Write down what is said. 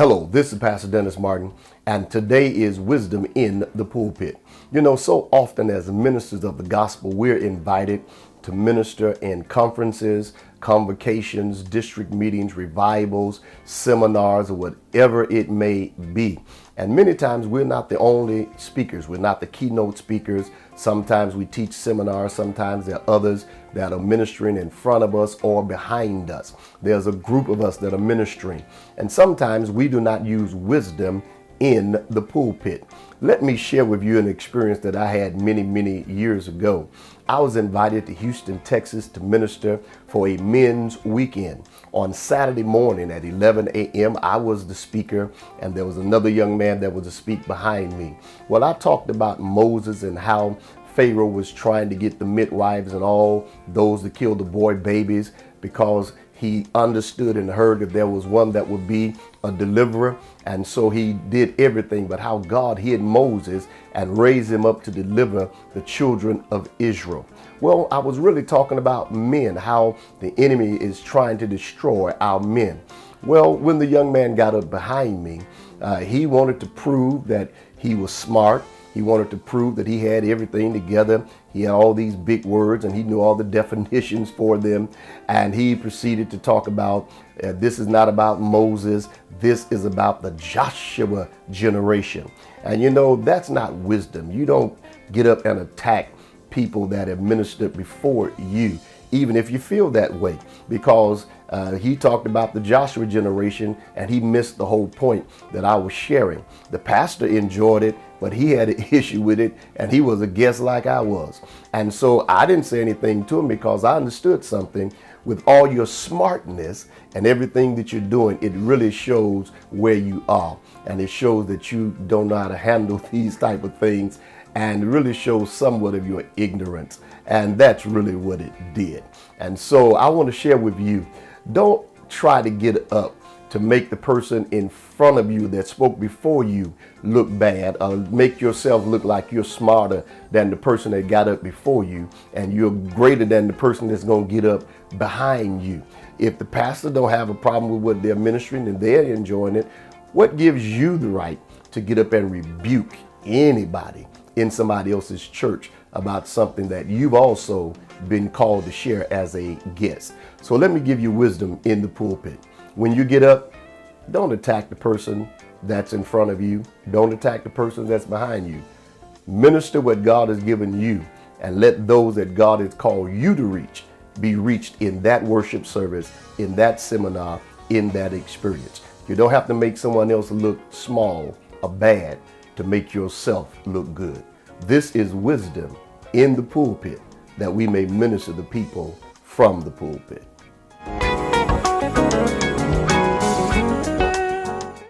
Hello, this is Pastor Dennis Martin, and today is Wisdom in the Pulpit. You know, so often as ministers of the gospel, we're invited to minister in conferences, convocations, district meetings, revivals, seminars, or whatever it may be. And many times we're not the only speakers. We're not the keynote speakers. Sometimes we teach seminars. Sometimes there are others that are ministering in front of us or behind us. There's a group of us that are ministering. And sometimes we do not use wisdom in the pulpit. Let me share with you an experience that I had many years ago. I was invited to Houston, Texas to minister for a men's weekend. On Saturday morning at 11 a.m., I was the speaker, and there was another young man that was to speak behind me. Well, I talked about Moses and how Pharaoh was trying to get the midwives and all those to kill the boy babies because he understood and heard that there was one that would be a deliverer. And so he did everything, but how God hid Moses and raised him up to deliver the children of Israel. Well, I was really talking about men, how the enemy is trying to destroy our men. Well, when the young man got up behind me, he wanted to prove that he was smart. He wanted to prove that he had everything together. He had all these big words and he knew all the definitions for them. And he proceeded to talk about this is not about Moses. This is about the Joshua generation. And you know, that's not wisdom. You don't get up and attack people that have ministered before you, even if you feel that way, because he talked about the Joshua generation and he missed the whole point that I was sharing. The pastor enjoyed it, but he had an issue with it, and he was a guest like I was. And so I didn't say anything to him because I understood something. With all your smartness and everything that you're doing, it really shows where you are. And it shows that you don't know how to handle these type of things, and really shows somewhat of your ignorance. And that's really what it did. And so I want to share with you, don't try to get up to make the person in front of you that spoke before you look bad, or make yourself look like you're smarter than the person that got up before you, and you're greater than the person that's going to get up behind you. If the pastor don't have a problem with what they're ministering and they're enjoying it, what gives you the right to get up and rebuke anybody in somebody else's church about something that you've also been called to share as a guest? So let me give you wisdom in the pulpit. When you get up, don't attack the person that's in front of you. Don't attack the person that's behind you. Minister what God has given you, and let those that God has called you to reach be reached in that worship service, in that seminar, in that experience. You don't have to make someone else look small or bad to make yourself look good. This is wisdom in the pulpit, that we may minister to people from the pulpit.